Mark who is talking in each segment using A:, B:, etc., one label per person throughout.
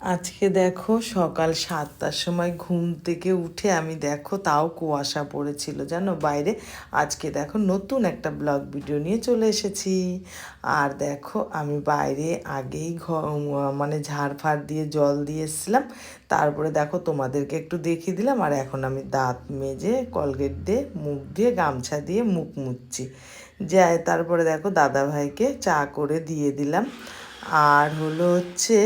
A: আজকে দেখো সকাল 7টার সময় ঘুম থেকে উঠে আমি দেখো তাও কুয়াশা পড়েছিল জানো বাইরে। আজকে দেখো নতুন একটা ব্লগ ভিডিও নিয়ে চলে এসেছি। আর দেখো আমি বাইরে আগেই মানে ঝাড় ফাড় দিয়ে জল দিয়ে এসেছিলাম। তারপরে দেখো তোমাদেরকে একটু দেখিয়ে দিলাম। আর এখন আমি দাঁত মেজে কলগেট দিয়ে মুখ দিয়ে গামছা দিয়ে মুখ মুছছি। যাই তারপরে দেখো দাদাভাইকে চা করে দিয়ে দিলাম। আর হলো হচ্ছে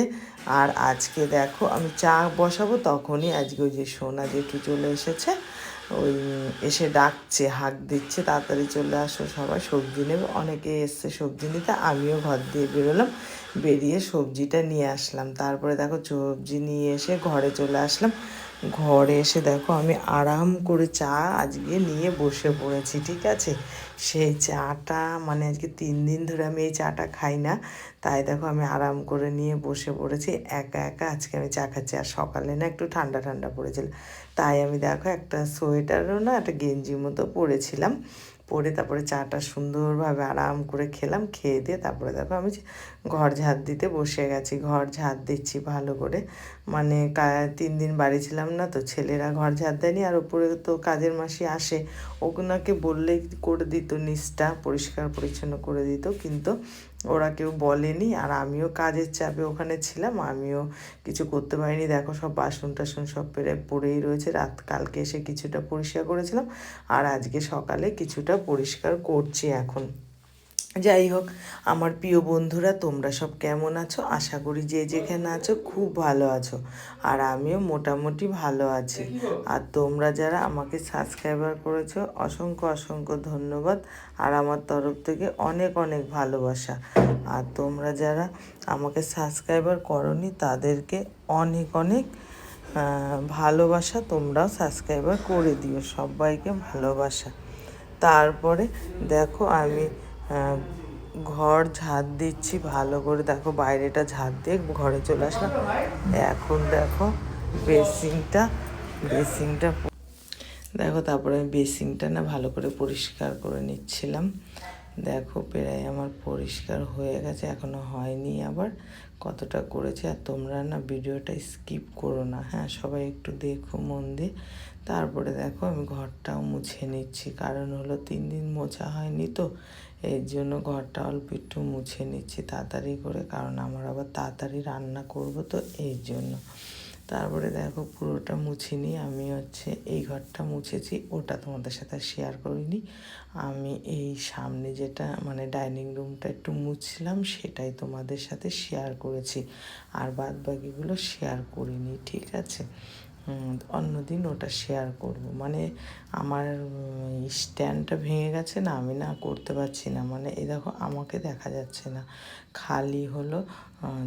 A: আর আজকে দেখো আমি চা বসাবো তখনই আজকে ওই যে সোনা জেঠু চলে এসেছে। ওই এসে ডাকছে, হাঁক দিচ্ছে, তাড়াতাড়ি চলে আসো সবাই সবজি নেবে। অনেকে এসছে সবজি নিতে, আমিও ঘর দিয়ে বেরোলাম, বেরিয়ে সবজিটা নিয়ে আসলাম। তারপরে দেখো সবজি নিয়ে এসে ঘরে চলে আসলাম। ঘরে এসে দেখো আমি আরাম করে চা আজকে নিয়ে বসে পড়েছি, ঠিক আছে। সেই চাটা মানে আজকে 3 দিন ধরে আমি এই চাটা খাই না, তাই দেখো আমি আরাম করে নিয়ে বসে পড়েছি। একা একা আজকে আমি চা খাচ্ছি। আর সকালে না একটু ঠান্ডা ঠান্ডা পড়েছিল, তাই আমি দেখো একটা সোয়েটারও না একটা গেঞ্জির মতো পরেছিলাম। পরে তারপরে চাটা সুন্দরভাবে আরাম করে খেলাম। খেয়ে দিয়ে তারপরে দেখো আমি ঘর ঝাড় দিতে বসে গেছি। ঘর ঝাড় দিচ্ছি ভালো করে, মানে 3 দিন বাড়ি ছিলাম না তো, ছেলেরা ঘর ঝাড় দেয়নি। আর ওপরে তো কাজের মাসি আসে, ওনাকে বললেই করে দিত, নিচটা পরিষ্কার পরিচ্ছন্ন করে দিত, কিন্তু ওরা কেউ বলেনি। আর আমিও কাজের চাপে ওখানে ছিলাম, আমিও কিছু করতে পারিনি। দেখো সব বাসন টাসন সব পড়েই রয়েছে। কালকে এসে কিছুটা পরিষ্কার করেছিলাম, আর আজকে সকালে কিছুটা পরিষ্কার করছি এখন। যাই হোক, আমার প্রিয় বন্ধুরা তোমরা সব কেমন আছো? আশা করি যে যেখানে আছো খুব ভালো আছো। আর আমিও মোটামুটি ভালো আছি। আর তোমরা যারা আমাকে সাবস্ক্রাইবার করেছো অসংখ্য অসংখ্য ধন্যবাদ। আর আমার তরফ থেকে অনেক অনেক ভালোবাসা। আর তোমরা যারা আমাকে সাবস্ক্রাইবার করোনি তাদেরকে অনেক অনেক ভালোবাসা। তোমরাও সাবস্ক্রাইবার করে দিও, সবাইকে ভালোবাসা। তারপরে দেখো আমি ঘর ঝাড় দিচ্ছি ভালো করে। দেখো বাইরেটা ঝাড় দিয়ে ঘরে চলে আসলাম। এখন দেখো বেসিংটা দেখো তারপরে আমি বেসিংটা না ভালো করে পরিষ্কার করে নিচ্ছিলাম। দেখো প্রায় আমার পরিষ্কার হয়ে গেছে, এখনও হয়নি আবার কতটা করেছে। আর তোমরা না ভিডিওটা স্কিপ করো না, হ্যাঁ, সবাই একটু দেখো মন দিয়ে। তারপরে দেখো আমি ঘরটাও মুছে নিচ্ছি, কারণ হলো 3 দিন মোছা হয়নি তো, এর জন্য ঘরটা অল্প একটু মুছে নিচ্ছি তাড়াতাড়ি করে, কারণ আমার আবার তাড়াতাড়ি রান্না করব তো এই জন্য। তারপরে দেখো পুরোটা মুছিনি, আমি হচ্ছে এই ঘরটা মুছেছি, ওটা তোমাদের সাথে শেয়ার করিনি। আমি এই সামনে যেটা মানে ডাইনিং রুমটা একটু মুছলাম, সেটাই তোমাদের সাথে শেয়ার করেছি। আর বাদ বাকিগুলো শেয়ার করিনি, ঠিক আছে। অন্যদিন ওটা শেয়ার করব। মানে আমার স্ট্যান্ডটা ভেঙে গেছে না, আমি না করতে পারছি না। মানে এই দেখো আমাকে দেখা যাচ্ছে না, খালি হলো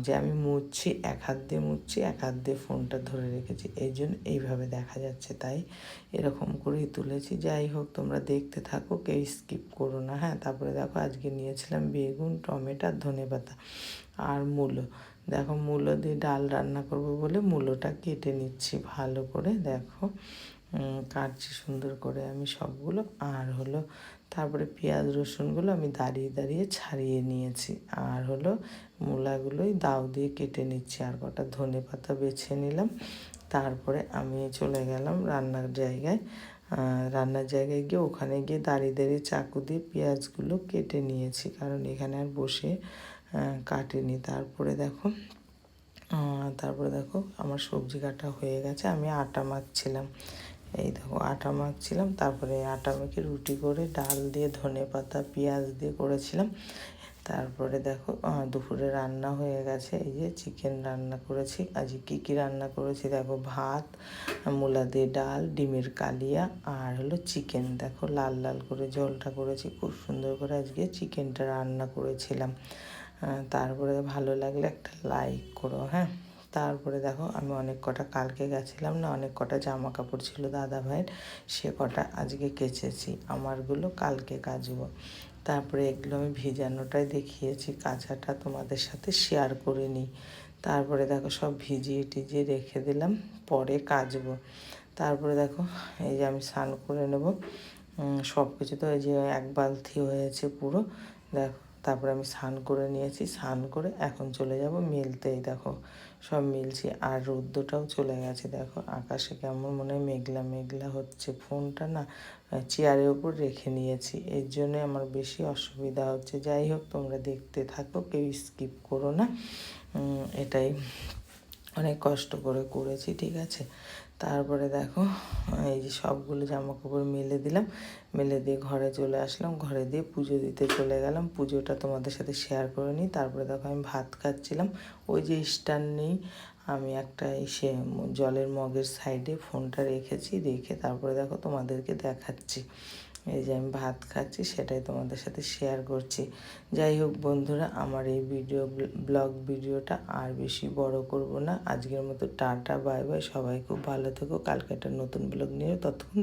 A: যে আমি মুছছি, এক হাত দিয়ে মুছছি, এক হাত দিয়ে ফোনটা ধরে রেখেছি, এই জন্য এইভাবে দেখা যাচ্ছে, তাই এরকম করেই তুলেছি। যাই হোক তোমরা দেখতে থাকো, কেউ স্কিপ করো না, হ্যাঁ। তারপরে দেখো আজকে নিয়েছিলাম বেগুন, টমেটো আর ধনেপাতা আর মূলো। দেখো মূলো দিয়ে ডাল রান্না করব বলে মূলোটা কেটে নিচ্ছি ভালো করে। দেখো কাটছি সুন্দর করে আমি সবগুলো। আর হলো তারপরে পেঁয়াজ রসুনগুলো আমি দাঁড়িয়ে দাঁড়িয়ে ছাড়িয়ে নিয়েছি। আর হলো মূলাগুলোই দাও দিয়ে কেটে নিচ্ছি। আর কটা ধনেপাতা বেছে নিলাম। তারপরে আমি চলে গেলাম রান্নার জায়গায়। গিয়ে ওখানে গিয়ে দাঁড়িয়ে দাঁড়িয়ে চাকু দিয়ে পেঁয়াজগুলো কেটে নিয়েছি, কারণ এখানে আর বসে কাটিনি। তারপরে দেখো আমার সবজি কাটা হয়ে গেছে, আমি আটা মাখছিলাম। এই দেখো আটা মাখছিলাম, তারপরে আটা মেখে রুটি করে ডাল দিয়ে ধনেপাতা পেঁয়াজ দিয়ে করেছিলাম। তারপরে দেখো দুপুরে রান্না হয়ে গেছে, এই যে চিকেন রান্না করেছি। আজকে কী কী রান্না করেছি দেখো, ভাত, মূলা দিয়ে ডাল, ডিমের কালিয়া, আর হলো চিকেন। দেখো লাল লাল করে ঝোলটা করেছি, খুব সুন্দর করে আজকে চিকেনটা রান্না করেছিলাম। তারপরে ভালো লাগলে একটা লাইক করো, হ্যাঁ। তারপরে দেখো আমি অনেক কটা কালকে গেছিলাম না, অনেক কটা জামা কাপড় ছিল দাদা ভাইয়ের, সে কটা আজকে কেচেছি, আমারগুলো কালকে কাচবো। তারপরে এগুলো আমি ভিজানোটাই দেখিয়েছি, কাঁচাটা তোমাদের সাথে শেয়ার করে নিই। তারপরে দেখো সব ভিজিয়ে টিজিয়ে রেখে দিলাম, পরে কাচবো। তারপরে দেখো এই যে আমি স্নান করে নেব, সব কিছু তো এই যে এক বালতি হয়েছে পুরো। দেখো তারপরে আমি স্নান করে নিয়েছি, স্নান করে এখন চলে যাব মেলতেই। দেখো সব মিলছি, আর রৌদ্রটাও চলে গেছে। দেখো আকাশে কেমন মনে হয় মেঘলা মেঘলা হচ্ছে। ফোনটা না চেয়ারের ওপর রেখে নিয়েছি, এর জন্যে আমার বেশি অসুবিধা হচ্ছে। যাই হোক, তোমরা দেখতে থাকো, কেউ স্কিপ করো না। এটাই অনেক কষ্ট করে করেছি, ঠিক আছে। তারপরে দেখো এই যে সবগুলো জামা কাপড় মেলে দিলাম, মেলে দিয়ে ঘরে চলে আসলাম। ঘরে দিয়ে পুজো দিতে চলে গেলাম, পুজোটা তোমাদের সাথে শেয়ার করে নিই। তারপরে দেখো আমি ভাত খাচ্ছিলাম, ওই যে স্ট্যান্ড নেই, আমি একটা সে জলের মগের সাইডে ফোনটা রেখেছি, রেখে তারপরে দেখো তোমাদেরকে দেখাচ্ছি। এই যে আমি ভাত খাচ্ছি, সেটাই তোমাদের সাথে শেয়ার করছি। যাই হোক বন্ধুরা, আমার এই ব্লগ ভিডিওটা আর বেশি বড় করব না। আজকের মতো টাটা, বাই বাই। সবাই খুব ভালো থেকো, কালকে একটা নতুন ব্লগ নিয়ে ততক্ষণ